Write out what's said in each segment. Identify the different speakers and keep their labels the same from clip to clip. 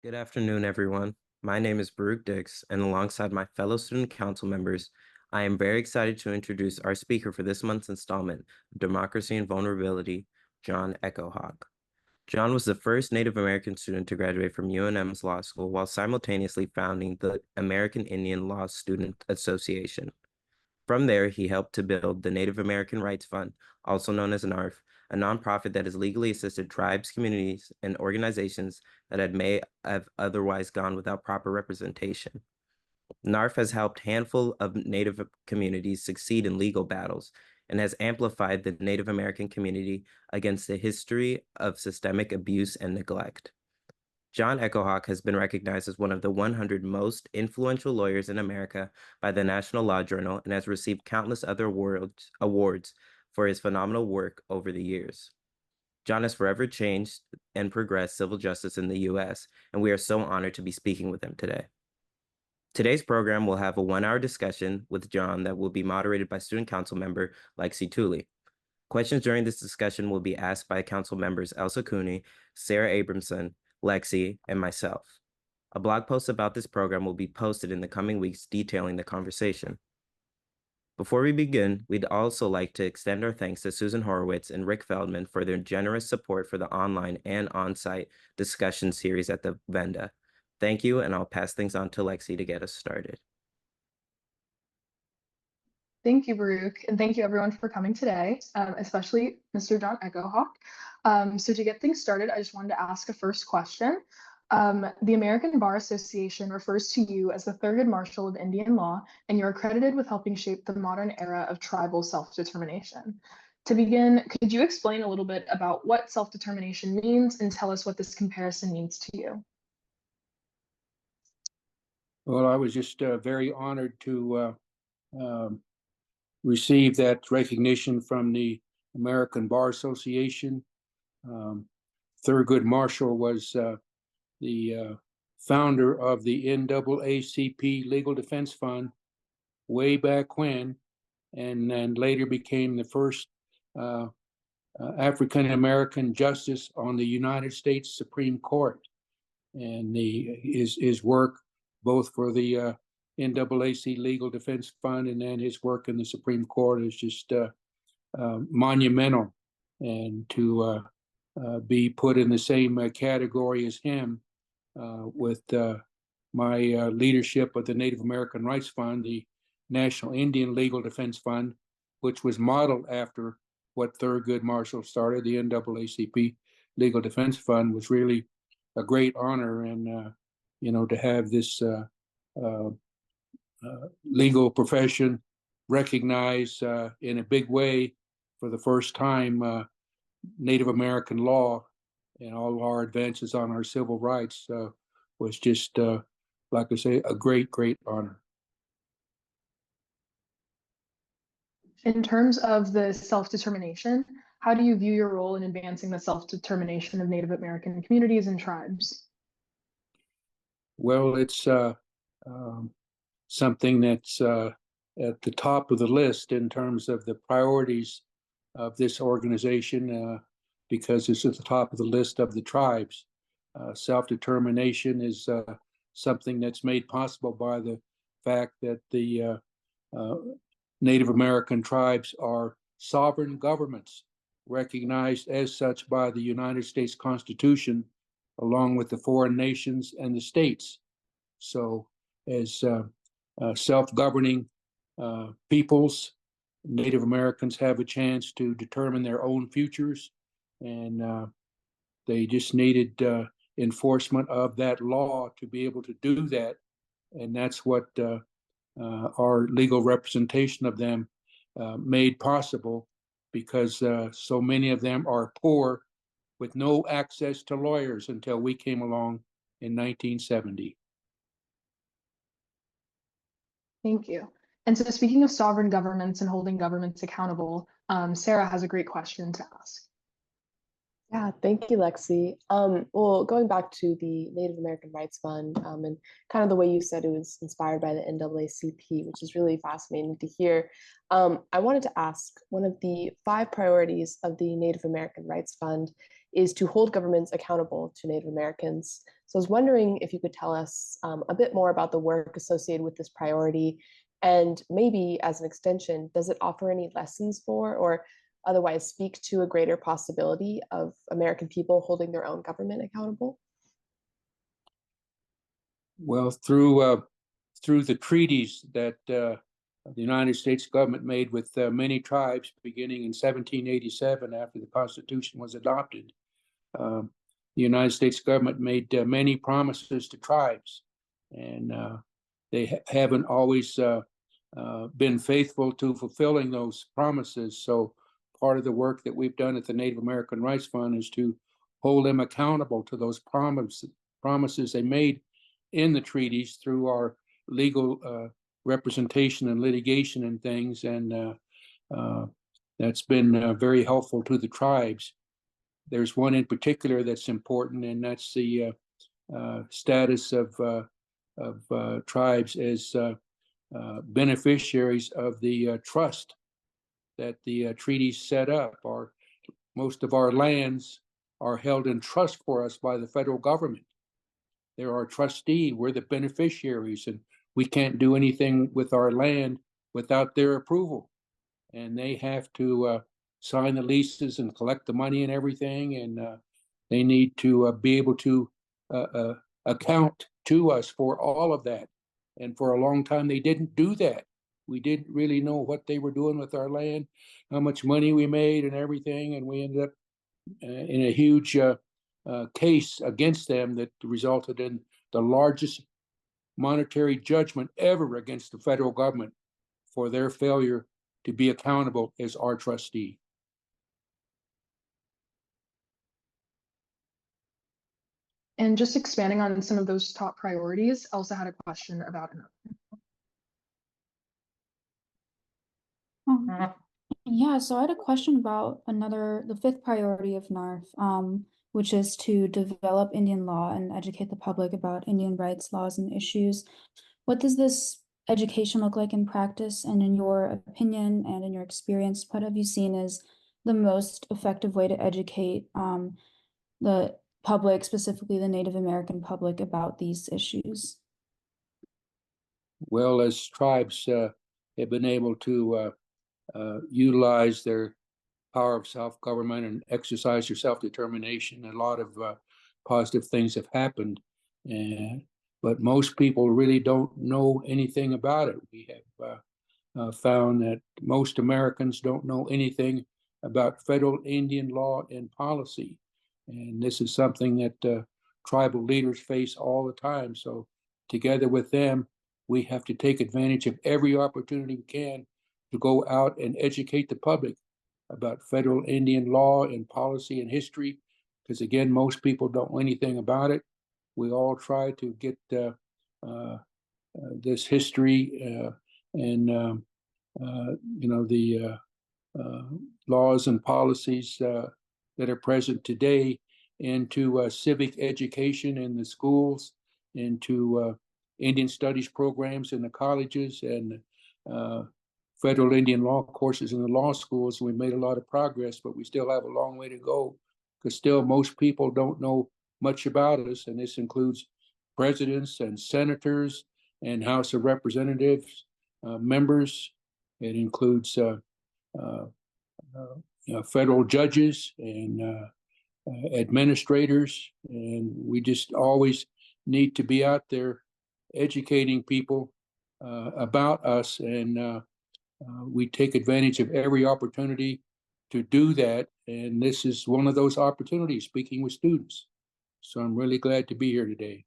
Speaker 1: Good afternoon, everyone. My name is Baruch Dix, and alongside my fellow student council members, I am very excited to introduce our speaker for this month's installment of Democracy and Vulnerability, John Echohawk. John was the first Native American student to graduate from UNM's law school while simultaneously founding the American Indian Law Student Association. From there, he helped to build the Native American Rights Fund, also known as NARF, a nonprofit that has legally assisted tribes, communities, and organizations that may have otherwise gone without proper representation. NARF has helped a handful of Native communities succeed in legal battles and has amplified the Native American community against the history of systemic abuse and neglect. John Echohawk has been recognized as one of the 100 most influential lawyers in America by the National Law Journal and has received countless other awards for his phenomenal work over the years. John has forever changed and progressed civil justice in the U.S., and we are so honored to be speaking with him today. Today's program will have a 1-hour discussion with John that will be moderated by student council member Lexi Tooley. Questions during this discussion will be asked by council members Elsa Cooney, Sarah Abramson, Lexi, and myself. A blog post about this program will be posted in the coming weeks detailing the conversation. Before we begin, we'd also like to extend our thanks to Susan Horowitz and Rick Feldman for their generous support for the online and on-site discussion series at the Venda. Thank you, and I'll pass things on to Lexi to get us started.
Speaker 2: Thank you, Baruch, and thank you everyone for coming today, especially Mr. John Echohawk. So to get things started, I just wanted to ask a first question. The American Bar Association refers to you as the Thurgood Marshall of Indian law, and you're credited with helping shape the modern era of tribal self-determination. To begin, could you explain a little bit about what self-determination means and tell us what this comparison means to you?
Speaker 3: Well, I was just very honored to receive that recognition from the American Bar Association. Thurgood Marshall was the founder of the NAACP Legal Defense Fund way back when, and then later became the first African American justice on the United States Supreme Court. And his work both for the NAACP Legal Defense Fund and then his work in the Supreme Court is just monumental. And to be put in the same category as him with my leadership of the Native American Rights Fund, the National Indian Legal Defense Fund, which was modeled after what Thurgood Marshall started, the NAACP Legal Defense Fund, was really a great honor. And to have this legal profession recognized in a big way for the first time Native American law and all our advances on our civil rights was just, like I say, a great, great honor.
Speaker 2: In terms of the self-determination, how do you view your role in advancing the self-determination of Native American communities and tribes?
Speaker 3: Well, it's something that's at the top of the list in terms of the priorities of this organization because it's at the top of the list of the tribes. Self-determination is something that's made possible by the fact that the Native American tribes are sovereign governments recognized as such by the United States Constitution, along with the foreign nations and the states. So as self-governing peoples, Native Americans have a chance to determine their own futures, and they just needed enforcement of that law to be able to do that. And that's what our legal representation of them made possible, because so many of them are poor with no access to lawyers until we came along in 1970.
Speaker 2: Thank you. And so speaking of sovereign governments and holding governments accountable, Sarah has a great question to ask.
Speaker 4: Yeah, thank you, Lexi. Well, going back to the Native American Rights Fund, and kind of the way you said it was inspired by the NAACP, which is really fascinating to hear. I wanted to ask, one of the 5 priorities of the Native American Rights Fund is to hold governments accountable to Native Americans. So I was wondering if you could tell us a bit more about the work associated with this priority, and maybe as an extension, does it offer any lessons for or otherwise speak to a greater possibility of American people holding their own government accountable?
Speaker 3: Well, through the treaties that the United States government made with many tribes beginning in 1787 after the Constitution was adopted, the United States government made many promises to tribes, and they haven't always been faithful to fulfilling those promises. So part of the work that we've done at the Native American Rights Fund is to hold them accountable to those promises they made in the treaties through our legal representation and litigation and things. And that's been very helpful to the tribes. There's one in particular that's important, and that's the status of tribes as beneficiaries of the trust that the treaties set up. Most of our lands are held in trust for us by the federal government. They're our trustee, we're the beneficiaries, and we can't do anything with our land without their approval. And they have to sign the leases and collect the money and everything, and they need to be able to account to us for all of that. And for a long time, they didn't do that. We didn't really know what they were doing with our land, how much money we made and everything. And we ended up in a huge case against them that resulted in the largest monetary judgment ever against the federal government for their failure to be accountable as our trustee.
Speaker 2: And just expanding on some of those top priorities, I also had a question about another.
Speaker 5: Yeah, so I had a question about the 5th priority of NARF, which is to develop Indian law and educate the public about Indian rights, laws, and issues. What does this education look like in practice? And in your opinion and in your experience, what have you seen as the most effective way to educate the public, specifically the Native American public, about these issues?
Speaker 3: Well, as tribes have been able to utilize their power of self-government and exercise their self-determination, a lot of positive things have happened. But most people really don't know anything about it. We have found that most Americans don't know anything about federal Indian law and policy. And this is something that tribal leaders face all the time. So together with them, we have to take advantage of every opportunity we can to go out and educate the public about federal Indian law and policy and history, because again, most people don't know anything about it. We all try to get this history and the laws and policies that are present today into civic education in the schools, into Indian studies programs in the colleges, and federal Indian law courses in the law schools. We made a lot of progress, but we still have a long way to go, because still most people don't know much about us, and this includes presidents and senators and House of Representatives members. It includes federal judges and administrators, and we just always need to be out there educating people about us, and we take advantage of every opportunity to do that, and this is one of those opportunities, speaking with students. So I'm really glad to be here today.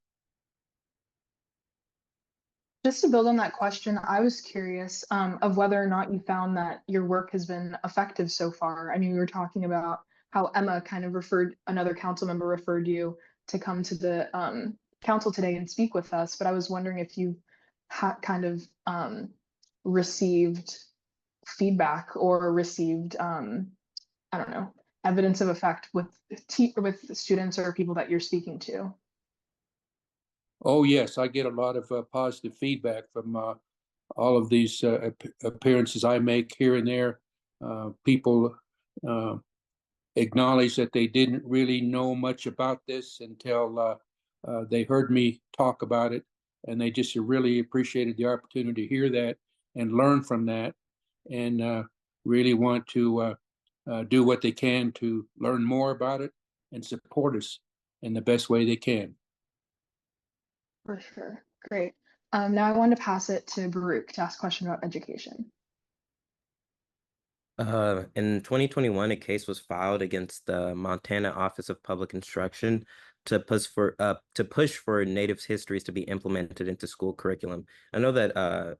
Speaker 2: Just to build on that question, I was curious of whether or not you found that your work has been effective so far. I mean, we were talking about how Emma kind of another council member referred you to come to the council today and speak with us, but I was wondering if you kind of received feedback or received, I don't know, evidence of effect with students or people that you're speaking to?
Speaker 3: Oh, yes, I get a lot of positive feedback from all of these appearances I make here and there. People acknowledge that they didn't really know much about this until they heard me talk about it, and they just really appreciated the opportunity to hear that and learn from that, and really want to do what they can to learn more about it and support us in the best way they can.
Speaker 2: For sure. Great. Now I want to pass it to Baruch to ask a question about education.
Speaker 1: In 2021, a case was filed against the Montana Office of Public Instruction to push for Native histories to be implemented into school curriculum. I know that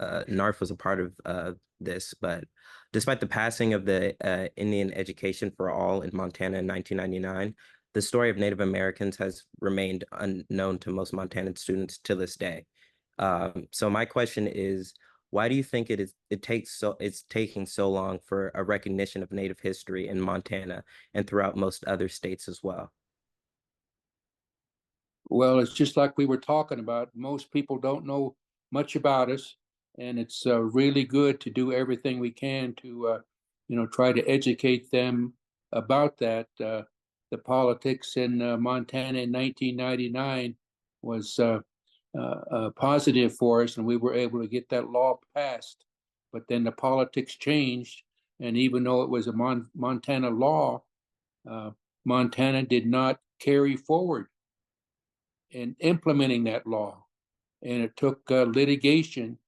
Speaker 1: NARF was a part of this, but despite the passing of the Indian Education for All in Montana in 1999, the story of Native Americans has remained unknown to most Montanan students to this day. So my question is, why do you think it's taking so long for a recognition of Native history in Montana and throughout most other states as well?
Speaker 3: Well, it's just like we were talking about. Most people don't know much about us, and it's really good to do everything we can to, try to educate them about that. The politics in Montana in 1999 was positive for us, and we were able to get that law passed. But then the politics changed, and even though it was a Montana law, Montana did not carry forward in implementing that law, and it took litigation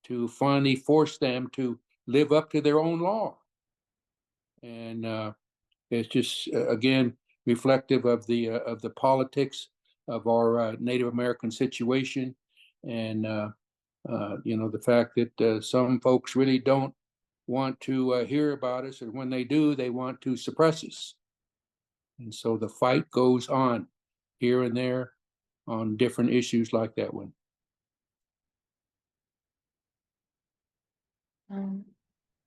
Speaker 3: to finally force them to live up to their own law. And it's just again reflective of the politics of our Native American situation, and the fact that some folks really don't want to hear about us, or when they do, they want to suppress us. And so the fight goes on here and there on different issues like that one.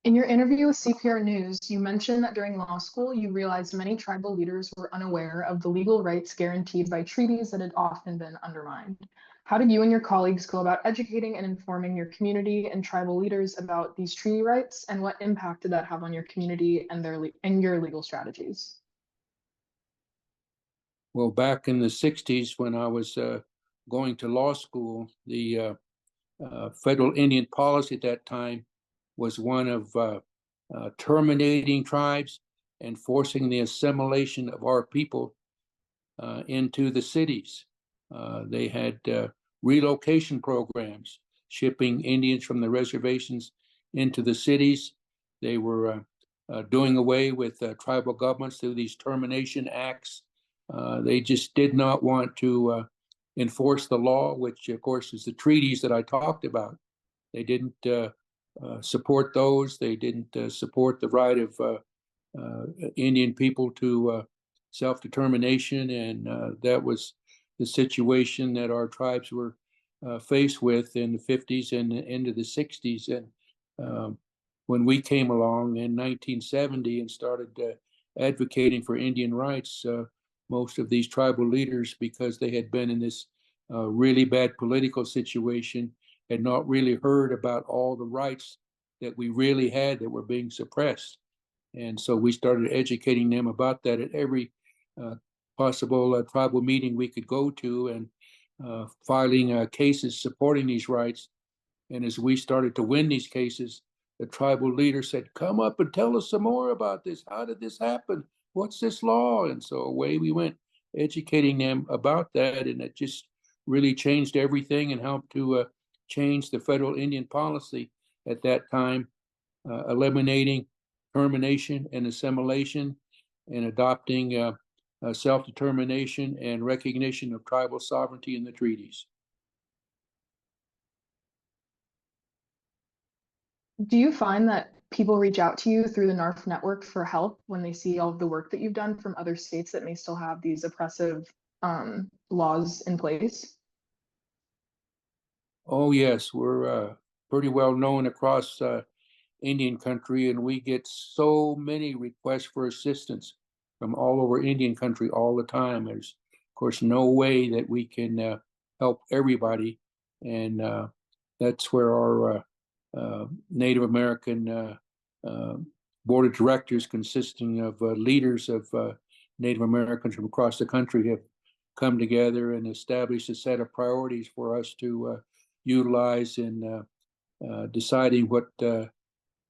Speaker 2: In your interview with CPR News, you mentioned that during law school, you realized many tribal leaders were unaware of the legal rights guaranteed by treaties that had often been undermined. How did you and your colleagues go about educating and informing your community and tribal leaders about these treaty rights, and what impact did that have on your community and your legal strategies?
Speaker 3: Well, back in the 60s, when I was going to law school, the federal Indian policy at that time was one of terminating tribes and forcing the assimilation of our people into the cities. They had relocation programs, shipping Indians from the reservations into the cities. They were doing away with tribal governments through these termination acts. They just did not want to enforce the law, which of course is the treaties that I talked about. They didn't support those. They didn't support the right of Indian people to self-determination, and that was the situation that our tribes were faced with in the 50s and into the 60s. And when we came along in 1970 and started advocating for Indian rights, most of these tribal leaders, because they had been in this really bad political situation, had not really heard about all the rights that we really had that were being suppressed. And so we started educating them about that at every possible tribal meeting we could go to, and filing cases supporting these rights. And as we started to win these cases, the tribal leader said, "Come up and tell us some more about this. How did this happen? What's this law?" And so away we went, educating them about that. And it just really changed everything and helped to change the federal Indian policy at that time, eliminating termination and assimilation, and adopting self-determination and recognition of tribal sovereignty in the treaties.
Speaker 2: Do you find that people reach out to you through the NARF network for help when they see all of the work that you've done from other states that may still have these oppressive laws in place?
Speaker 3: Oh yes, we're pretty well known across Indian country, and we get so many requests for assistance from all over Indian country all the time. There's, of course, no way that we can help everybody, and that's where our Native American board of directors, consisting of leaders of Native Americans from across the country, have come together and established a set of priorities for us to utilize in deciding what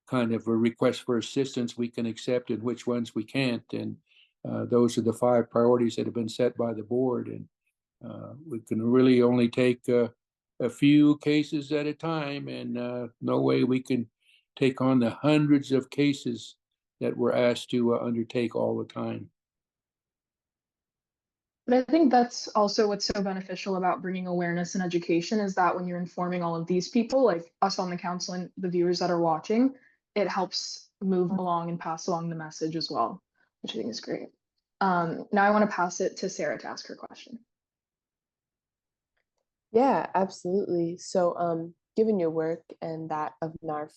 Speaker 3: kind of a request for assistance we can accept and which ones we can't. And those are the 5 priorities that have been set by the board. And we can really only take a few cases at a time, and no way we can take on the hundreds of cases that we're asked to undertake all the time.
Speaker 2: But I think that's also what's so beneficial about bringing awareness and education, is that when you're informing all of these people, like us on the council and the viewers that are watching, it helps move along and pass along the message as well, which I think is great. Now I want to pass it to Sarah to ask her question.
Speaker 4: Yeah, absolutely. So, given your work and that of NARF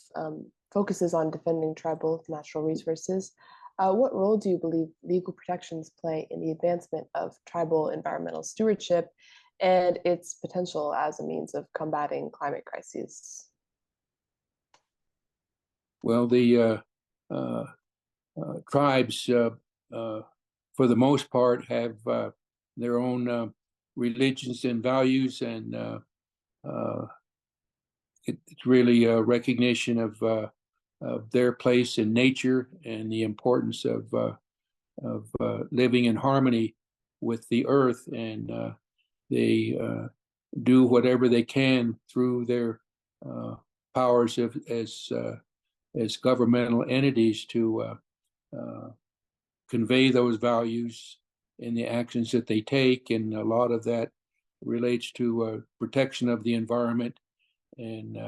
Speaker 4: focuses on defending tribal natural resources, what role do you believe legal protections play in the advancement of tribal environmental stewardship and its potential as a means of combating climate crises?
Speaker 3: Well, the tribes, for the most part, have their own religions and values, and it's really a recognition of their place in nature and the importance of living in harmony with the earth, and they do whatever they can through their powers as governmental entities to convey those values in the actions that they take, and a lot of that relates to protection of the environment and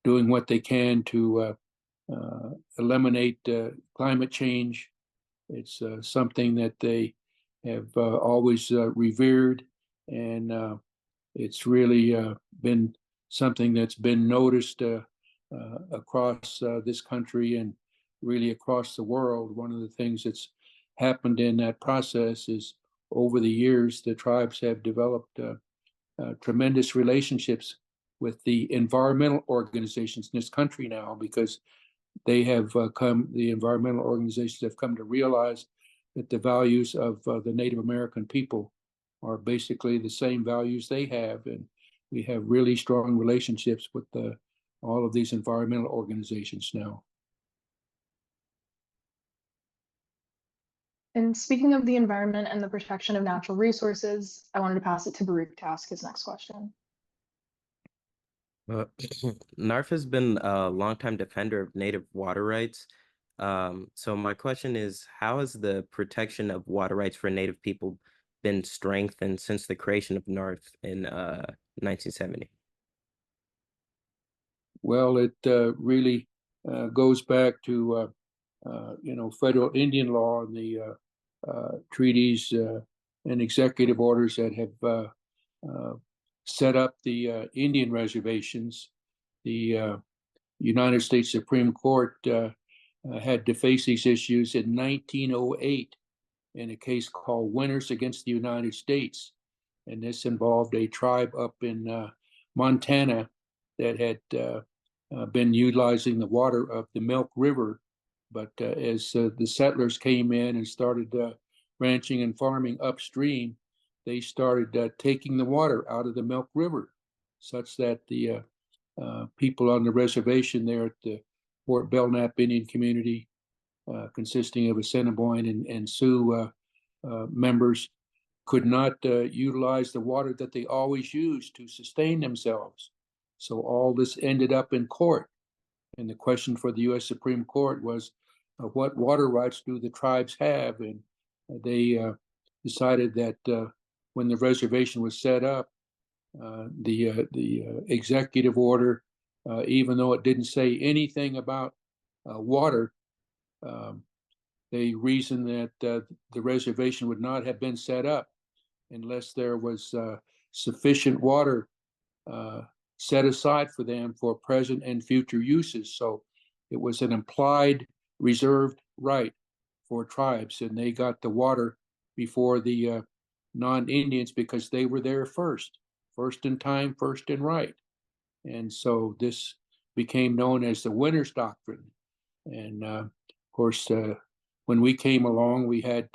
Speaker 3: doing what they can to eliminate climate change. It's something that they have always revered, and it's really been something that's been noticed across this country and really across the world. One of the things that's happened in that process is, over the years, the tribes have developed tremendous relationships with the environmental organizations in this country now, because the environmental organizations have come to realize that the values of the Native American people are basically the same values they have, and we have really strong relationships with all of these environmental organizations now.
Speaker 2: And speaking of the environment and the protection of natural resources, I wanted to pass it to Baruch to ask his next question.
Speaker 1: NARF has been a longtime defender of native water rights. So my question is, how has the protection of water rights for Native people been strengthened since the creation of NARF in 1970?
Speaker 3: Well, it really goes back to federal Indian law and the treaties and executive orders that have set up the Indian reservations. The United States Supreme Court had to face these issues in 1908 in a case called Winters against the United States. And this involved a tribe up in Montana that had been utilizing the water of the Milk River. But as the settlers came in and started ranching and farming upstream, they started taking the water out of the Milk River, such that the people on the reservation there at the Fort Belknap Indian community, consisting of Assiniboine and Sioux members, could not utilize the water that they always used to sustain themselves. So all this ended up in court. And the question for the U.S. Supreme Court was, what water rights do the tribes have? And they decided that when the reservation was set up, the executive order, even though it didn't say anything about water, they reasoned that the reservation would not have been set up unless there was sufficient water set aside for them for present and future uses. So it was an implied reserved right for tribes, and they got the water before the non-Indians because they were there first in time, first in right. And so this became known as the Winter's Doctrine. And of course, when we came along, we had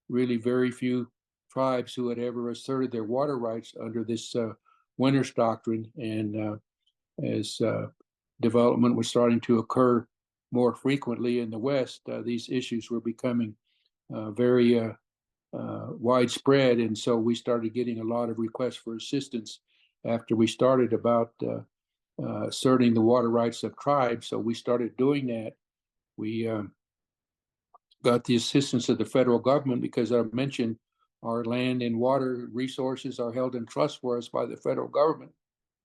Speaker 3: really very few tribes who had ever asserted their water rights under this Winter's Doctrine. And as development was starting to occur more frequently in the West, these issues were becoming very widespread. And so we started getting a lot of requests for assistance after we started about asserting the water rights of tribes. So we started doing that. We got the assistance of the federal government because I mentioned our land and water resources are held in trust for us by the federal government.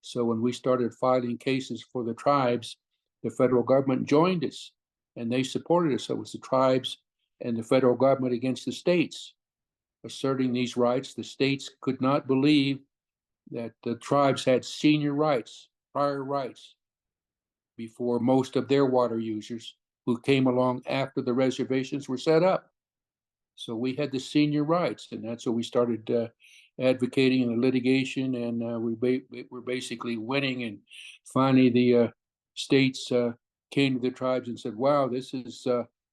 Speaker 3: So when we started filing cases for the tribes, the federal government joined us and they supported us. So it was the tribes and the federal government against the states asserting these rights. The states could not believe that the tribes had senior rights, prior rights, before most of their water users who came along after the reservations were set up. So we had the senior rights, and that's what we started advocating in the litigation, and we're basically winning. And finally, the states came to the tribes and said, "Wow, this is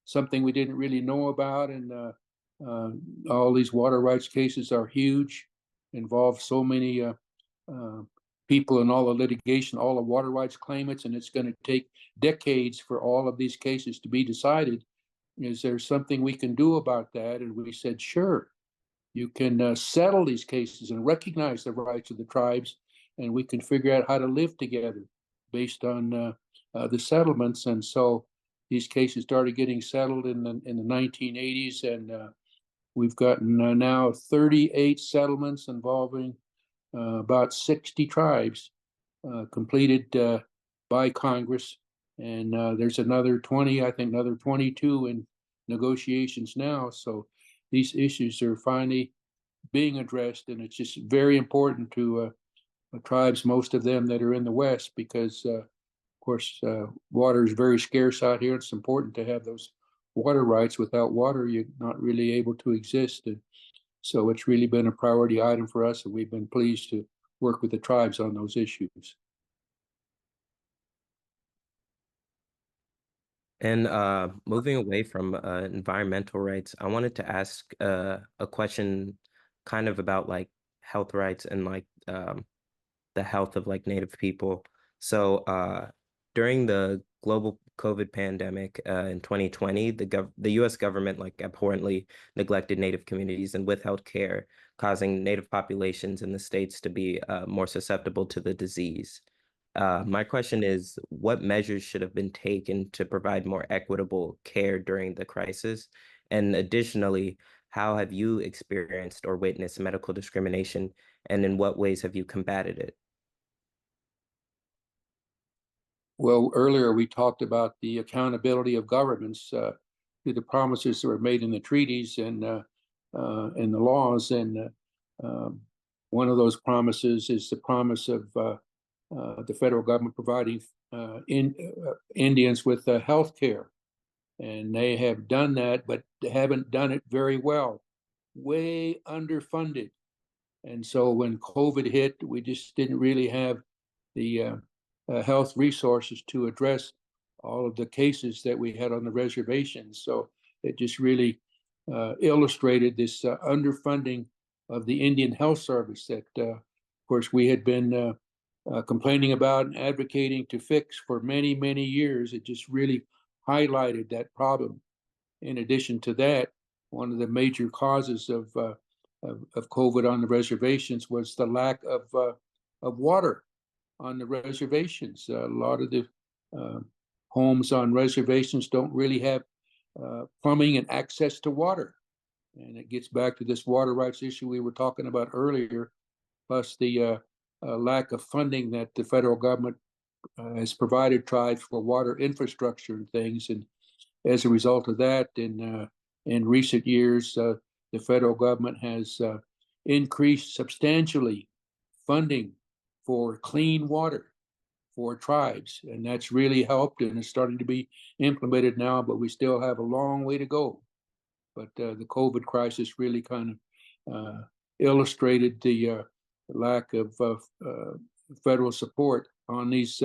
Speaker 3: something we didn't really know about." And all these water rights cases are huge, involve so many people in all the litigation, all the water rights claimants, and it's going to take decades for all of these cases to be decided. Is there something we can do about that? And we said, sure, you can settle these cases and recognize the rights of the tribes, and we can figure out how to live together based on the settlements. And so these cases started getting settled in the 1980s, and we've gotten now 38 settlements involving about 60 tribes completed by Congress. And there's another 20, I think another 22 in negotiations now. So these issues are finally being addressed, and it's just very important to tribes, most of them that are in the West, because of course water is very scarce out here. It's important to have those water rights. Without water, you're not really able to exist. And so it's really been a priority item for us, and we've been pleased to work with the tribes on those issues.
Speaker 1: And moving away from environmental rights, I wanted to ask a question kind of about like health rights and like the health of like Native people. So during the global COVID pandemic in 2020, the U.S. government like abhorrently neglected Native communities and withheld care, causing Native populations in the states to be more susceptible to the disease. My question is, what measures should have been taken to provide more equitable care during the crisis? And additionally, how have you experienced or witnessed medical discrimination, and in what ways have you combated it?
Speaker 3: Well, earlier we talked about the accountability of governments to the promises that were made in the treaties and the laws. And one of those promises is the promise of the federal government providing Indians with health care. And they have done that, but they haven't done it very well, way underfunded. And so when COVID hit, we just didn't really have the health resources to address all of the cases that we had on the reservations. So it just really illustrated this underfunding of the Indian Health Service that, of course, we had been complaining about and advocating to fix for many, many years. It just really highlighted that problem. In addition to that, one of the major causes of COVID on the reservations was the lack of water on the reservations. A lot of the homes on reservations don't really have plumbing and access to water. And it gets back to this water rights issue we were talking about earlier, plus the lack of funding that the federal government has provided tribes for water infrastructure and things. And as a result of that, in recent years, the federal government has increased substantially funding for clean water for tribes, and that's really helped and is starting to be implemented now, but we still have a long way to go. But the COVID crisis really kind of illustrated the lack of federal support on these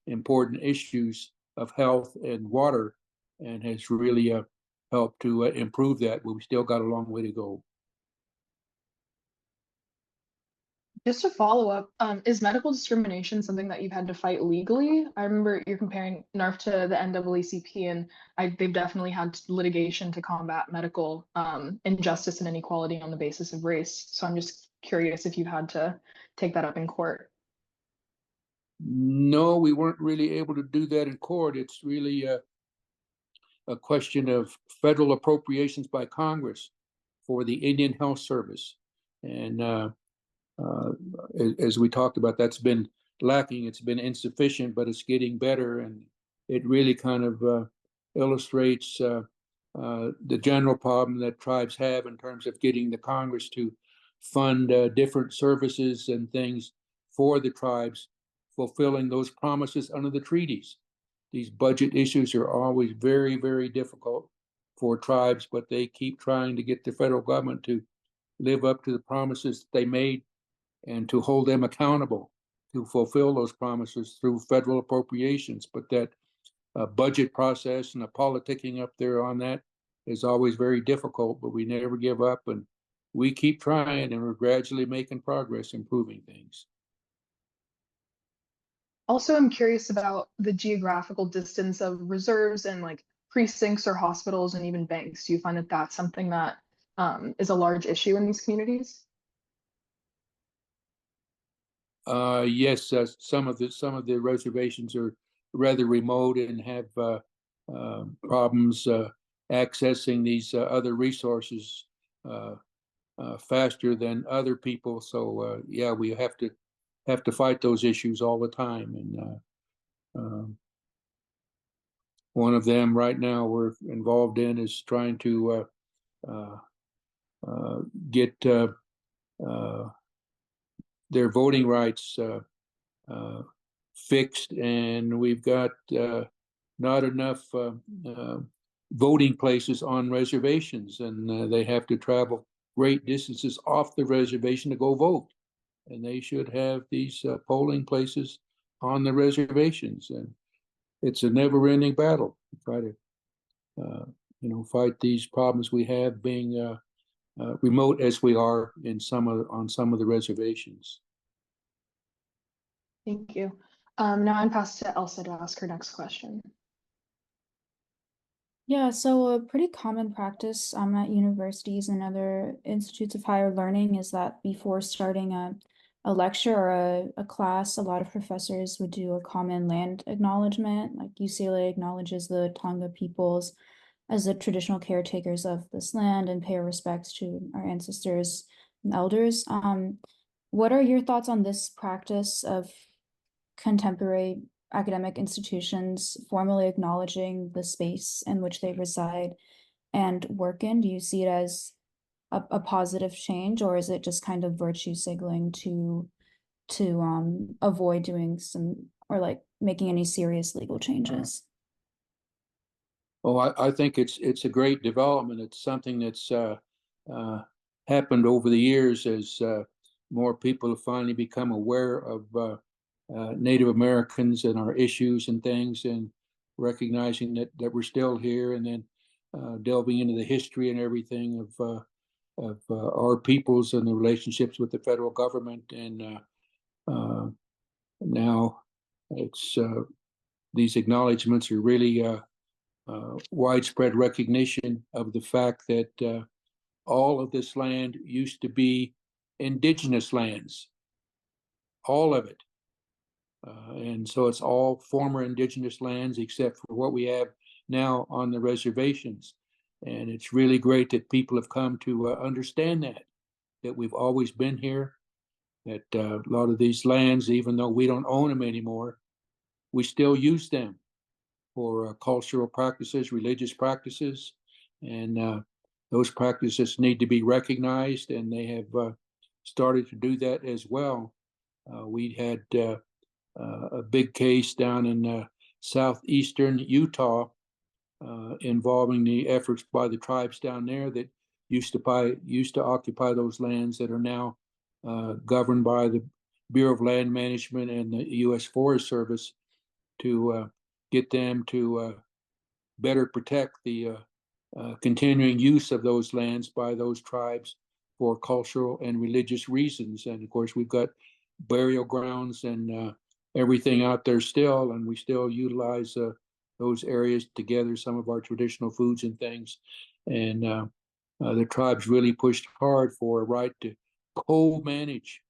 Speaker 3: important issues of health and water, and has really helped to improve that, but we still got a long way to go.
Speaker 2: Just to follow up, is medical discrimination something that you've had to fight legally? I remember you're comparing NARF to the NAACP, and they've definitely had litigation to combat medical injustice and inequality on the basis of race. So I'm just curious if you've had to take that up in court.
Speaker 3: No, we weren't really able to do that in court. It's really a question of federal appropriations by Congress for the Indian Health Service. And as we talked about, that's been lacking. It's been insufficient, but it's getting better. And it really kind of illustrates the general problem that tribes have in terms of getting the Congress to fund different services and things for the tribes, fulfilling those promises under the treaties. These budget issues are always very, very difficult for tribes, but they keep trying to get the federal government to live up to the promises that they made and to hold them accountable to fulfill those promises through federal appropriations. But that budget process and the politicking up there on that is always very difficult, but we never give up, and we keep trying, and we're gradually making progress, improving things.
Speaker 2: Also, I'm curious about the geographical distance of reserves and like precincts or hospitals and even banks. Do you find that that's something that is a large issue in these communities?
Speaker 3: Yes, some of the reservations are rather remote and have problems accessing these other resources faster than other people. So yeah, we have to fight those issues all the time. And one of them right now we're involved in is trying to get their voting rights fixed, and we've got not enough voting places on reservations, and they have to travel great distances off the reservation to go vote. And they should have these polling places on the reservations, and it's a never-ending battle to try to fight these problems we have, being remote as we are on some of the reservations.
Speaker 2: Thank you. Now I'm passed to Elsa to ask her next question.
Speaker 5: Yeah, so a pretty common practice at universities and other institutes of higher learning is that before starting a lecture or a class, a lot of professors would do a common land acknowledgement. Like UCLA acknowledges the Tonga peoples as the traditional caretakers of this land and pay our respects to our ancestors and elders. What are your thoughts on this practice of contemporary academic institutions formally acknowledging the space in which they reside and work in? Do you see it as a positive change, or is it just kind of virtue signaling to avoid doing some or like making any serious legal changes?
Speaker 3: Oh, I think it's a great development. It's something that's happened over the years as more people have finally become aware of Native Americans and our issues and things, and recognizing that we're still here, and then delving into the history and everything of our peoples and the relationships with the federal government. And now it's these acknowledgments are really widespread recognition of the fact that all of this land used to be indigenous lands, all of it. And so it's all former indigenous lands except for what we have now on the reservations. And it's really great that people have come to understand that we've always been here, that a lot of these lands, even though we don't own them anymore, we still use them for cultural practices, religious practices, and those practices need to be recognized, and they have started to do that as well. We had a big case down in southeastern Utah involving the efforts by the tribes down there that used to occupy those lands that are now governed by the Bureau of Land Management and the U.S. Forest Service to get them to better protect the continuing use of those lands by those tribes for cultural and religious reasons. And of course, we've got burial grounds and everything out there still, and we still utilize those areas to gather some of our traditional foods and things. And the tribes really pushed hard for a right to co-manage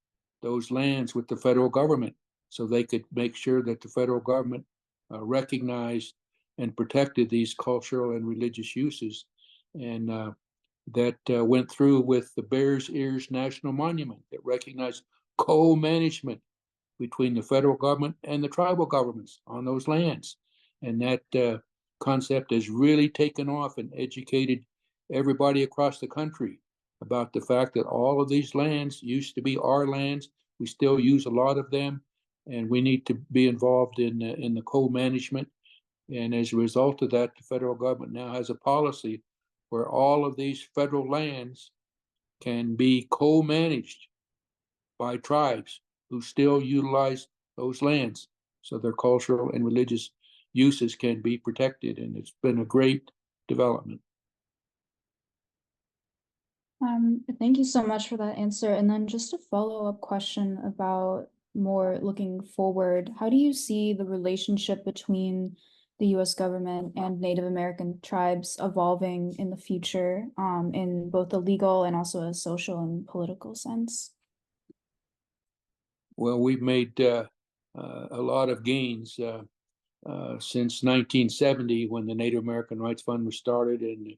Speaker 3: those lands with the federal government so they could make sure that the federal government recognized and protected these cultural and religious uses. And that went through with the Bears Ears National Monument that recognized co-management between the federal government and the tribal governments on those lands. And that concept has really taken off and educated everybody across the country about the fact that all of these lands used to be our lands. We still use a lot of them, and we need to be involved in the co-management. And as a result of that, the federal government now has a policy where all of these federal lands can be co-managed by tribes who still utilize those lands so their cultural and religious uses can be protected. And it's been a great development.
Speaker 5: Thank you so much for that answer. And then just a follow-up question about more looking forward. How do you see the relationship between the U.S. government and Native American tribes evolving in the future, in both a legal and also a social and political sense?
Speaker 3: Well, we've made a lot of gains since 1970 when the Native American Rights Fund was started and the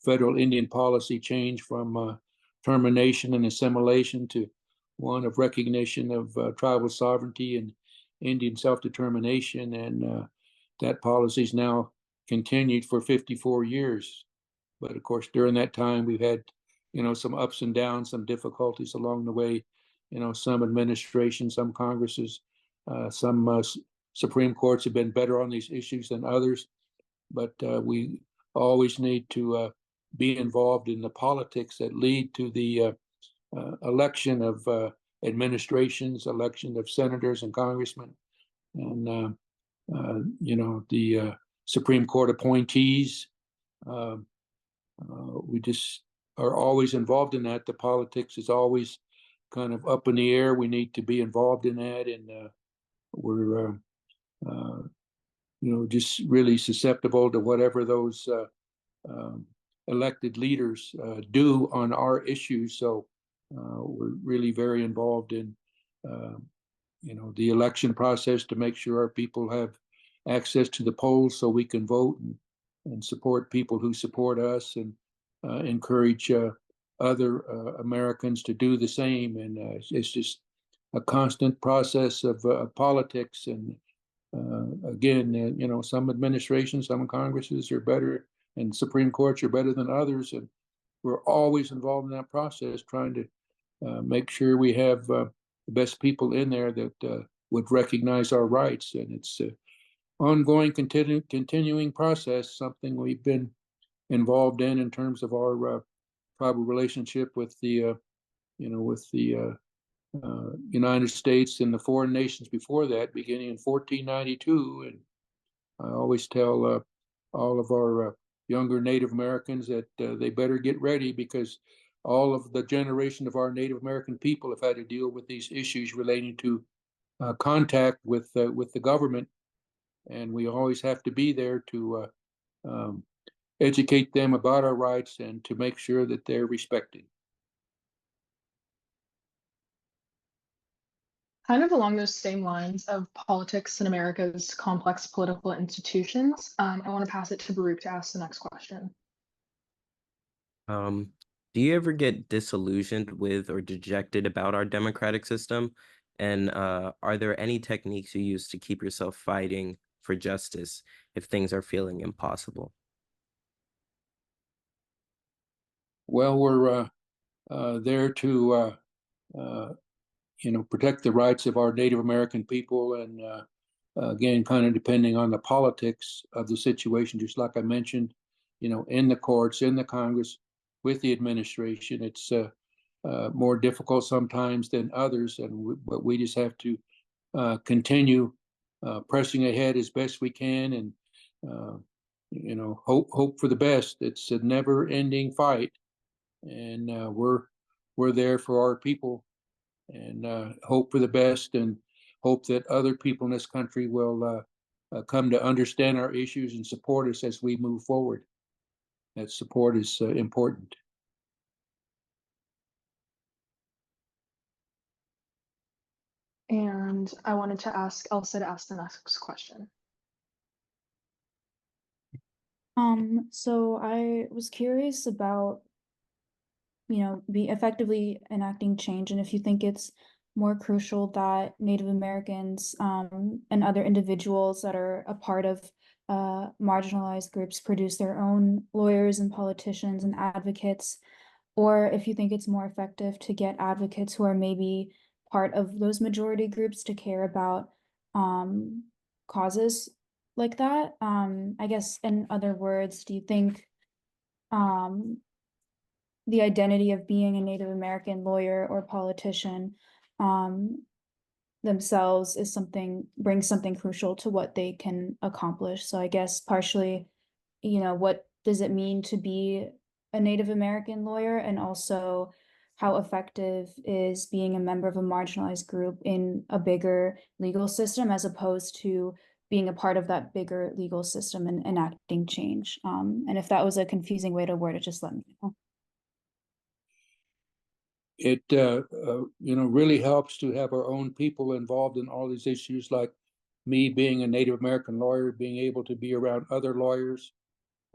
Speaker 3: federal Indian policy changed from termination and assimilation to one of recognition of tribal sovereignty and Indian self-determination. And that policy is now continued for 54 years. But of course, during that time, we've had, some ups and downs, some difficulties along the way. Some administrations, some Congresses, some Supreme Courts have been better on these issues than others. But we always need to be involved in the politics that lead to the election of administrations, election of senators and congressmen, and the Supreme Court appointees. We just are always involved in that. The politics is always kind of up in the air. We need to be involved in that, and we're just really susceptible to whatever those elected leaders do on our issues. So we're really very involved in the election process to make sure our people have access to the polls so we can vote and support people who support us, and encourage other Americans to do the same. And it's just a constant process of politics. And again, some administrations, some Congresses are better, and Supreme Courts are better than others. And we're always involved in that process, trying to make sure we have the best people in there that would recognize our rights. And it's an ongoing, continuing process, something we've been involved in terms of our tribal relationship with the, United States and the foreign nations before that, beginning in 1492. And I always tell all of our younger Native Americans that they better get ready, because all of the generation of our Native American people have had to deal with these issues relating to contact with the government, and we always have to be there to educate them about our rights and to make sure that they're respected.
Speaker 2: Kind of along those same lines of politics in America's complex political institutions, I want to pass it to Baruch to ask the next question.
Speaker 1: Do you ever get disillusioned with or dejected about our democratic system? And are there any techniques you use to keep yourself fighting for justice if things are feeling impossible?
Speaker 3: Well, we're there to, protect the rights of our Native American people, and again, kind of depending on the politics of the situation, just like I mentioned, in the courts, in the Congress, with the administration, it's more difficult sometimes than others, but we just have to continue pressing ahead as best we can, and hope for the best. It's a never-ending fight, and we're there for our people, and hope for the best, and hope that other people in this country will come to understand our issues and support us as we move forward. That support is important.
Speaker 2: And I wanted to ask Elsa to ask the next question.
Speaker 5: So I was curious about, be effectively enacting change, and if you think it's more crucial that Native Americans and other individuals that are a part of marginalized groups produce their own lawyers and politicians and advocates, or if you think it's more effective to get advocates who are maybe part of those majority groups to care about causes like that. I guess, in other words, do you think the identity of being a Native American lawyer or politician themselves brings something crucial to what they can accomplish? So I guess partially, what does it mean to be a Native American lawyer, and also how effective is being a member of a marginalized group in a bigger legal system, as opposed to being a part of that bigger legal system and enacting change? And if that was a confusing way to word it, just let me know.
Speaker 3: It really helps to have our own people involved in all these issues, like me being a Native American lawyer, being able to be around other lawyers.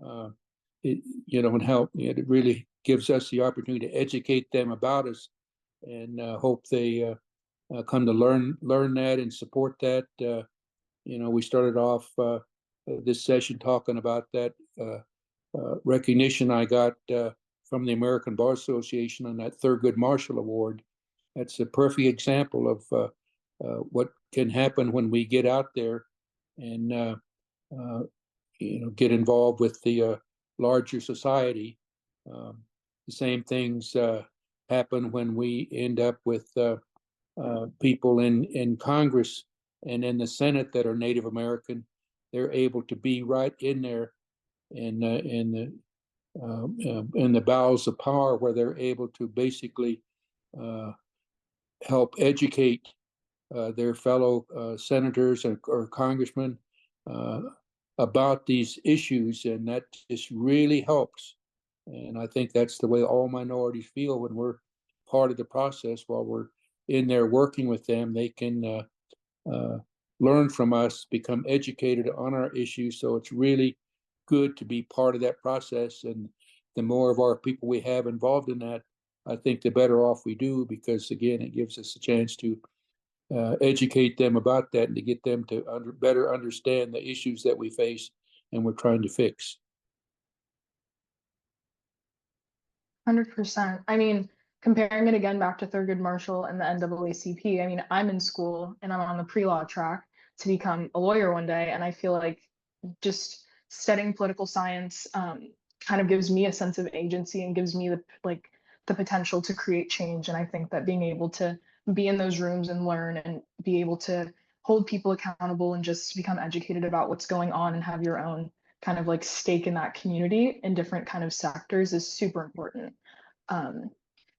Speaker 3: And help. It really gives us the opportunity to educate them about us, and hope they come to learn that and support that. We started off this session talking about that recognition I got from the American Bar Association on that Thurgood Marshall Award. That's a perfect example of what can happen when we get out there and get involved with the larger society. The same things happen when we end up with people in Congress and in the Senate that are Native American. They're able to be right in there in the bowels of power, where they're able to basically help educate their fellow senators or congressmen about these issues, and that just really helps. And I think that's the way all minorities feel when we're part of the process. While we're in there working with them, they can learn from us, become educated on our issues. So it's really good to be part of that process. And the more of our people we have involved in that, I think the better off we do, because again, it gives us a chance to educate them about that and to get them to better understand the issues that we face and we're trying to fix.
Speaker 2: 100%. I mean, comparing it again back to Thurgood Marshall and the NAACP, I mean, I'm in school and I'm on the pre-law track to become a lawyer one day, and I feel like just studying political science kind of gives me a sense of agency and gives me the potential to create change. And I think that being able to be in those rooms and learn and be able to hold people accountable and just become educated about what's going on and have your own kind of like stake in that community in different kind of sectors is super important. And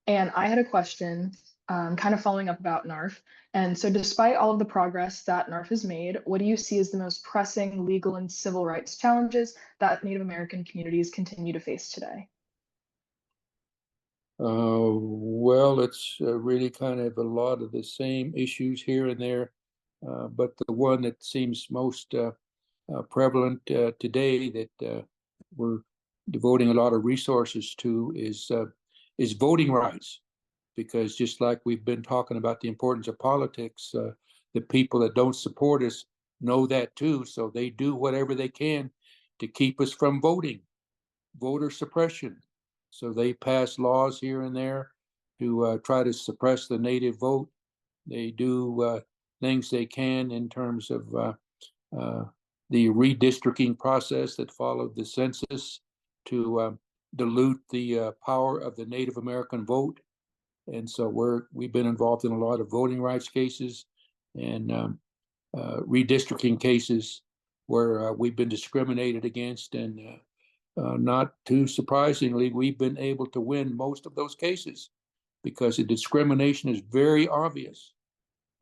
Speaker 2: I had a question kind of following up about NARF. And so despite all of the progress that NARF has made, what do you see as the most pressing legal and civil rights challenges that Native American communities continue to face today?
Speaker 3: Well, it's really kind of a lot of the same issues here and there, but the one that seems most prevalent today that we're devoting a lot of resources to is voting rights. Because just like we've been talking about the importance of politics, the people that don't support us know that too. So they do whatever they can to keep us from voting, voter suppression. So they pass laws here and there to try to suppress the native vote. They do things they can in terms of the redistricting process that followed the census to dilute the power of the Native American vote. And so we've been involved in a lot of voting rights cases and redistricting cases where we've been discriminated against. And not too surprisingly, we've been able to win most of those cases because the discrimination is very obvious.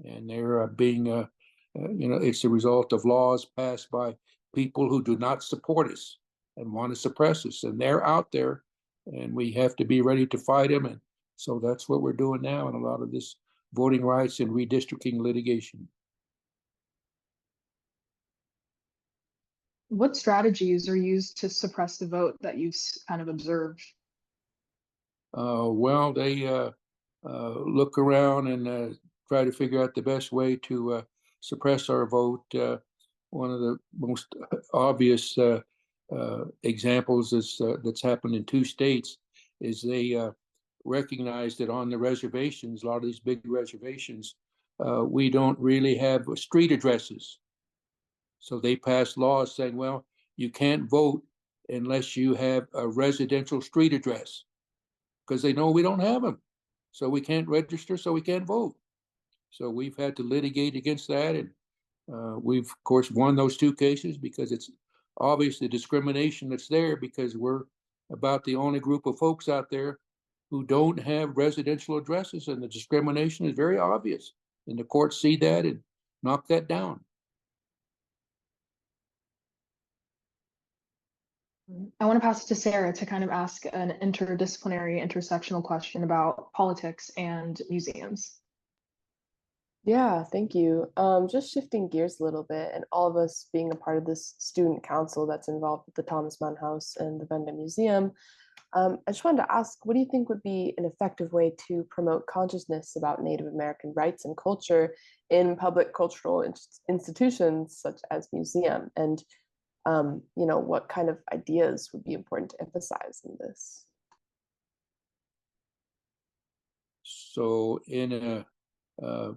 Speaker 3: And they're being it's the result of laws passed by people who do not support us and want to suppress us. And they're out there, and we have to be ready to fight them. And so that's what we're doing now in a lot of this voting rights and redistricting litigation.
Speaker 2: What strategies are used to suppress the vote that you've kind of observed?
Speaker 3: Well, they look around and try to figure out the best way to suppress our vote. One of the most obvious examples that's happened in 2 states is they recognize that on the reservations, a lot of these big reservations, we don't really have street addresses. So they passed laws saying, well, you can't vote unless you have a residential street address, because they know we don't have them. So we can't register, so we can't vote. So we've had to litigate against that. And we've, of course, won those 2 cases because it's obvious the discrimination that's there, because we're about the only group of folks out there who don't have residential addresses. And the discrimination is very obvious. And the courts see that and knock that down.
Speaker 2: I want to pass it to Sarah to kind of ask an interdisciplinary, intersectional question about politics and museums.
Speaker 4: Yeah, thank you. Just shifting gears a little bit, and all of us being a part of this student council that's involved with the Thomas Mann House and the Venda Museum, I just wanted to ask, what do you think would be an effective way to promote consciousness about Native American rights and culture in public cultural institutions such as museum? And what kind of ideas would be important to emphasize in this?
Speaker 3: So in a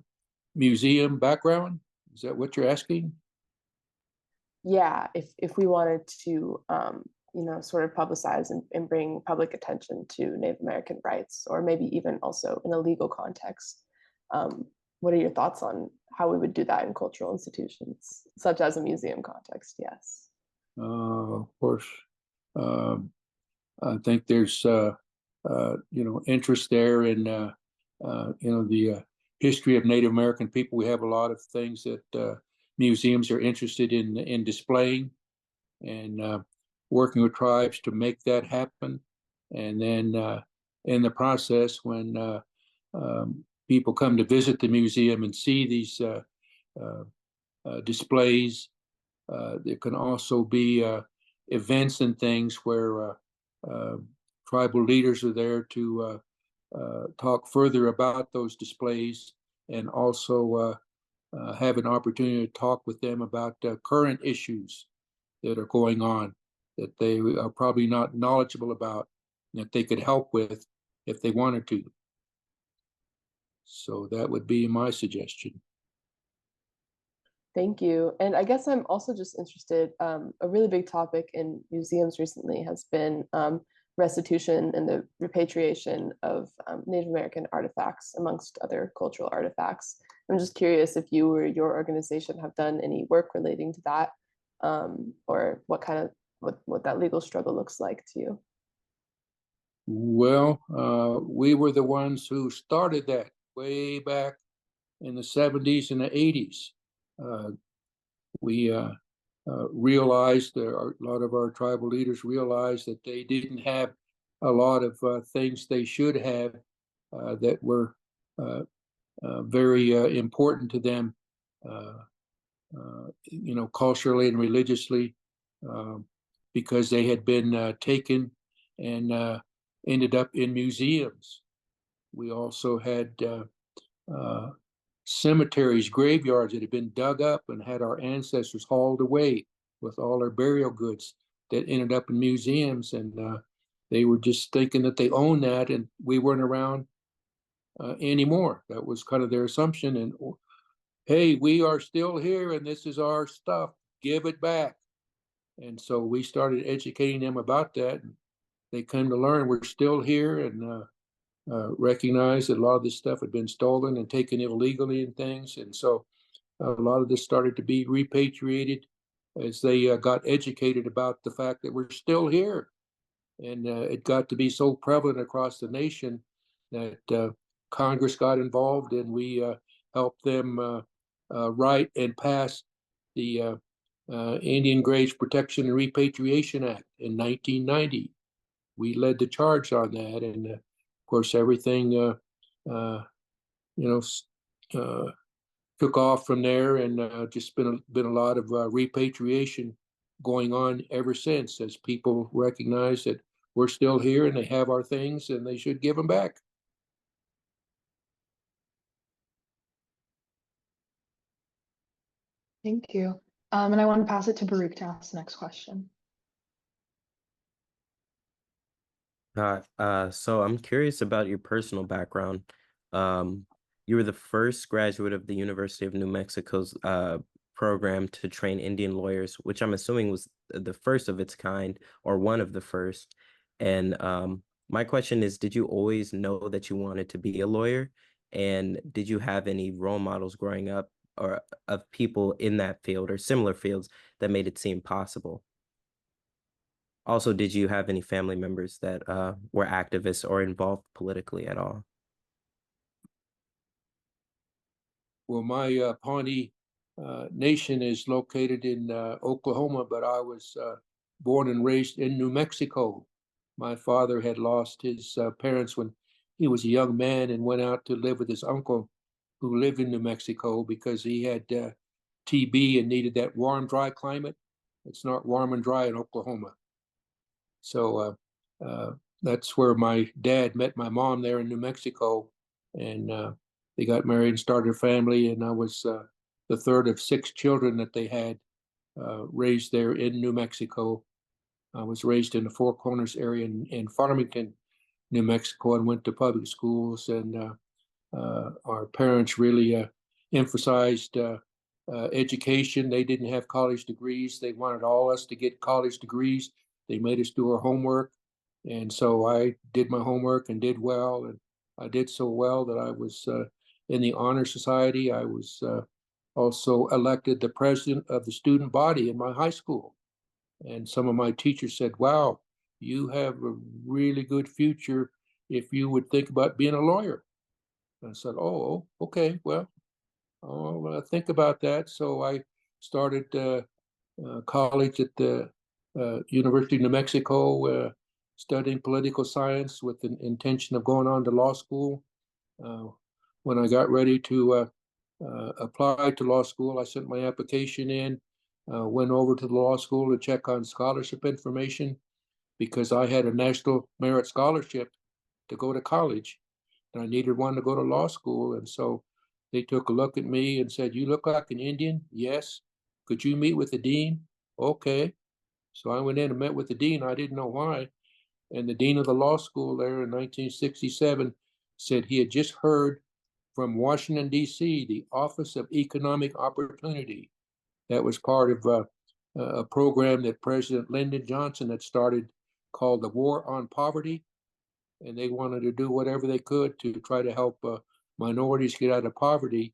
Speaker 3: museum background, is that what you're asking?
Speaker 4: Yeah, if we wanted to, sort of publicize and bring public attention to Native American rights, or maybe even also in a legal context, what are your thoughts on how we would do that in cultural institutions, such as a museum context? Yes.
Speaker 3: Of course, I think there's interest there in the history of Native American people. We have a lot of things that museums are interested in displaying, and working with tribes to make that happen. And then in the process, when people come to visit the museum and see these displays, there can also be events and things where tribal leaders are there to talk further about those displays, and also have an opportunity to talk with them about current issues that are going on that they are probably not knowledgeable about, that they could help with if they wanted to. So that would be my suggestion.
Speaker 4: Thank you. And I guess I'm also just interested, a really big topic in museums recently has been restitution and the repatriation of Native American artifacts, amongst other cultural artifacts. I'm just curious if you or your organization have done any work relating to that, or what that legal struggle looks like to you.
Speaker 3: Well, we were the ones who started that way back in the 70s and the 80s. We realized, a lot of our tribal leaders realized that they didn't have a lot of things they should have that were very important to them, culturally and religiously, because they had been taken and ended up in museums. We also had cemeteries, graveyards that had been dug up and had our ancestors hauled away with all their burial goods that ended up in museums. And they were just thinking that they owned that, and we weren't around anymore. That was kind of their assumption. And hey, we are still here and this is our stuff. Give it back. And so we started educating them about that. And they came to learn we're still here and recognize that a lot of this stuff had been stolen and taken illegally and things. And so a lot of this started to be repatriated as they got educated about the fact that we're still here. And it got to be so prevalent across the nation that Congress got involved and we helped them write and pass the Indian Graves Protection and Repatriation Act in 1990. We led the charge on that, and of course, everything took off from there, and just been a lot of repatriation going on ever since, as people recognize that we're still here and they have our things and they should give them back.
Speaker 2: Thank you. And I want to pass it to Baruch to ask the next question.
Speaker 1: So I'm curious about your personal background. You were the first graduate of the University of New Mexico's program to train Indian lawyers, which I'm assuming was the first of its kind or one of the first. And my question is, did you always know that you wanted to be a lawyer? And did you have any role models growing up or of people in that field or similar fields that made it seem possible? Also, did you have any family members that were activists or involved politically at all?
Speaker 3: Well, my Pawnee nation is located in Oklahoma, but I was born and raised in New Mexico. My father had lost his parents when he was a young man and went out to live with his uncle who lived in New Mexico because he had TB and needed that warm, dry climate. It's not warm and dry in Oklahoma. So that's where my dad met my mom there in New Mexico, and they got married and started a family. And I was the third of 6 children that they had raised there in New Mexico. I was raised in the Four Corners area in Farmington, New Mexico, and went to public schools. And our parents really emphasized education. They didn't have college degrees. They wanted all us to get college degrees. They made us do our homework. And so I did my homework and did well. And I did so well that I was in the Honor Society. I was also elected the president of the student body in my high school. And some of my teachers said, wow, you have a really good future if you would think about being a lawyer. And I said, oh, okay, well, I'll think about that. So I started college at the University of New Mexico, studying political science with an intention of going on to law school. When I got ready to apply to law school, I sent my application in, went over to the law school to check on scholarship information because I had a national merit scholarship to go to college. And I needed one to go to law school. And so they took a look at me and said, you look like an Indian? Yes. Could you meet with the dean? Okay. So I went in and met with the dean. I didn't know why. And the dean of the law school there in 1967 said he had just heard from Washington, D.C., the Office of Economic Opportunity. That was part of a program that President Lyndon Johnson had started called the War on Poverty. And they wanted to do whatever they could to try to help minorities get out of poverty.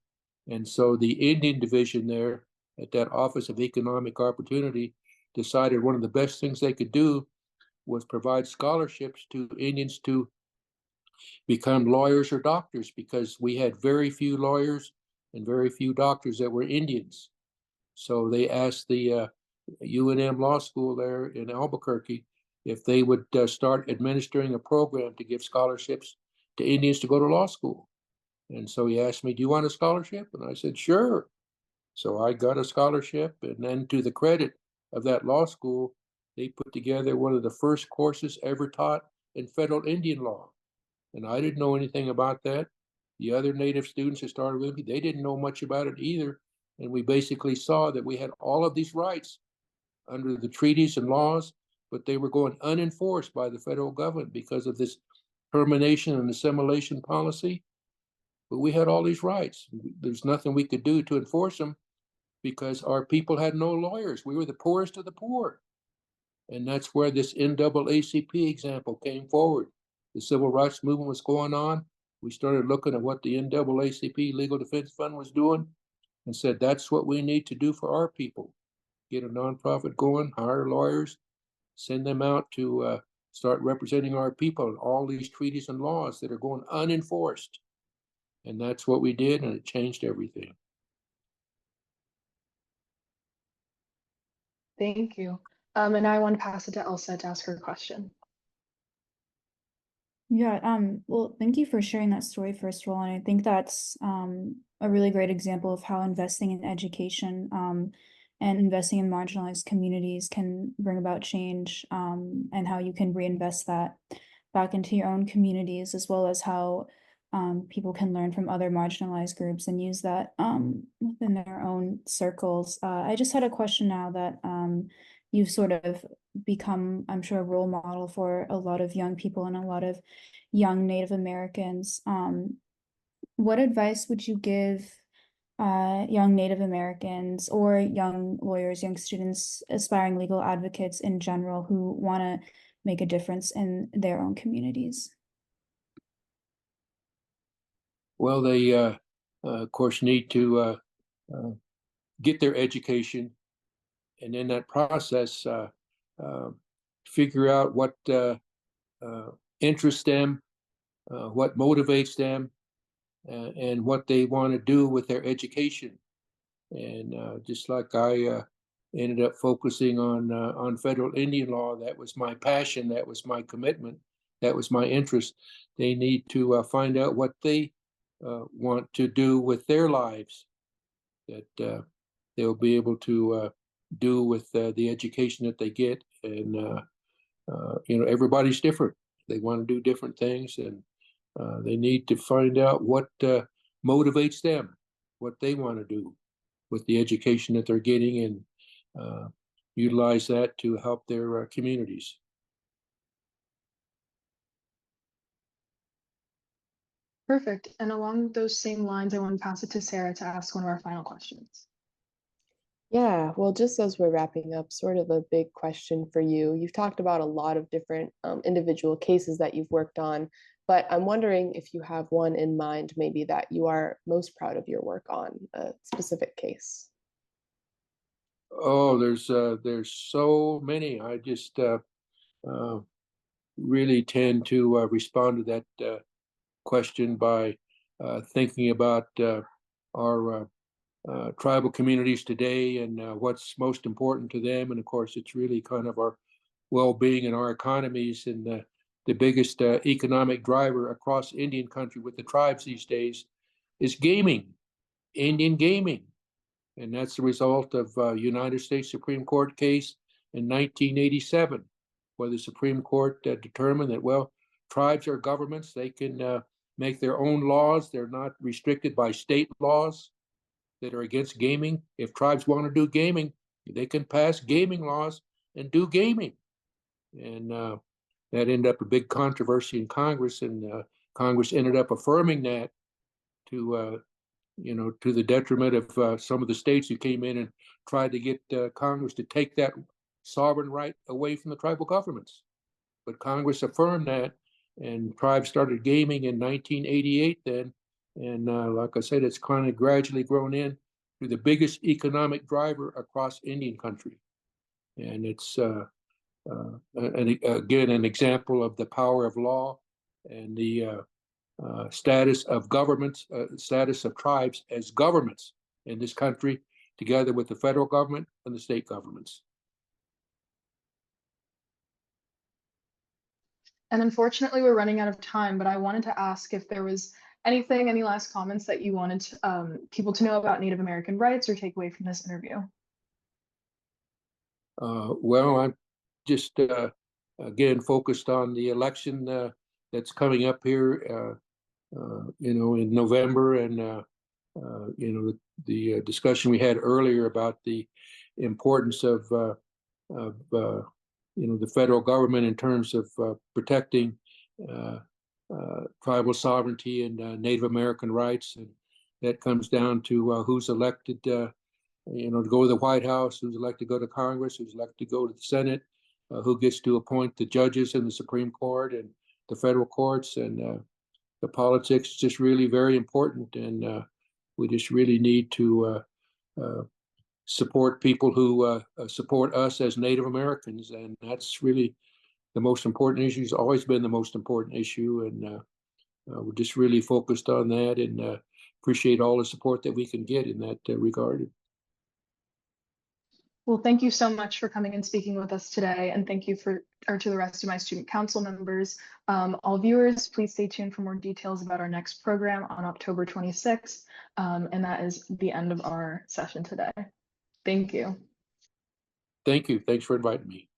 Speaker 3: And so the Indian division there at that Office of Economic Opportunity decided one of the best things they could do was provide scholarships to Indians to become lawyers or doctors, because we had very few lawyers and very few doctors that were Indians. So they asked the UNM Law School there in Albuquerque if they would start administering a program to give scholarships to Indians to go to law school. And so he asked me, do you want a scholarship? And I said, sure. So I got a scholarship, and then to the credit of that law school, they put together one of the first courses ever taught in federal Indian law. And I didn't know anything about that. The other Native students that started with me, they didn't know much about it either. And we basically saw that we had all of these rights under the treaties and laws, but they were going unenforced by the federal government because of this termination and assimilation policy. but we had all these rights. There's nothing we could do to enforce them because our people had no lawyers. We were the poorest of the poor. And that's where this NAACP example came forward. The civil rights movement was going on. We started looking at what the NAACP Legal Defense Fund was doing and said, that's what we need to do for our people. Get a nonprofit going, hire lawyers, send them out to start representing our people in all these treaties and laws that are going unenforced. And that's what we did, and it changed everything.
Speaker 2: Thank you. And I want to pass it to Elsa to ask her question.
Speaker 5: Yeah, well, thank you for sharing that story, first of all. And I think that's a really great example of how investing in education and investing in marginalized communities can bring about change, and how you can reinvest that back into your own communities, as well as how people can learn from other marginalized groups and use that within their own circles. I just had a question now that you've sort of become, I'm sure, a role model for a lot of young people and a lot of young Native Americans. What advice would you give young Native Americans or young lawyers, young students, aspiring legal advocates in general who want to make a difference in their own communities?
Speaker 3: Well, they, of course, need to get their education, and in that process, figure out what interests them, what motivates them, and what they want to do with their education. And just like I ended up focusing on federal Indian law, that was my passion, that was my commitment, that was my interest. They need to find out what they want to do with their lives, that they'll be able to do with the education that they get. And you know, everybody's different. They want to do different things, and they need to find out what motivates them, what they want to do with the education that they're getting, and utilize that to help their communities.
Speaker 2: Perfect. And along those same lines, I want to pass it to Sarah to ask one of our final questions.
Speaker 4: Yeah, well, just as we're wrapping up, sort of a big question for you. You've talked about a lot of different individual cases that you've worked on, but I'm wondering if you have one in mind, maybe that you are most proud of your work on, a specific case.
Speaker 3: Oh, there's so many. I just really tend to respond to that question by thinking about our tribal communities today and what's most important to them. And of course, it's really kind of our well-being and our economies. And the biggest economic driver across Indian country with the tribes these days is gaming, Indian gaming. And that's the result of a United States Supreme Court case in 1987, where the Supreme Court determined that, well, tribes are governments. They can make their own laws. They're not restricted by state laws that are against gaming. If tribes want to do gaming, they can pass gaming laws and do gaming. And that ended up a big controversy in Congress, and Congress ended up affirming that to, you know, to the detriment of some of the states who came in and tried to get Congress to take that sovereign right away from the tribal governments. But Congress affirmed that, and tribes started gaming in 1988 then. And like I said, it's kind of gradually grown in to the biggest economic driver across Indian country. And it's, again, an example of the power of law and the status of governments, status of tribes as governments in this country, together with the federal government and the state governments.
Speaker 2: And unfortunately, we're running out of time, but I wanted to ask if there was anything, any last comments that you wanted people to know about Native American rights or take away from this interview?
Speaker 3: Well, I'm just, again, focused on the election that's coming up here, you know, in November, and, you know, the discussion we had earlier about the importance of you know, the federal government in terms of protecting tribal sovereignty and Native American rights, and that comes down to who's elected, to go to the White House, who's elected to go to Congress, who's elected to go to the Senate, who gets to appoint the judges in the Supreme Court and the federal courts, and the politics is just really very important, and we just really need to support people who support us as Native Americans, and that's really the most important issue. It's always been the most important issue, and we're just really focused on that, and appreciate all the support that we can get in that regard.
Speaker 2: Well, thank you so much for coming and speaking with us today, and thank you to the rest of my student council members. All viewers, please stay tuned for more details about our next program on October 26th, and that is the end of our session today. Thank you.
Speaker 3: Thank you. Thanks for inviting me.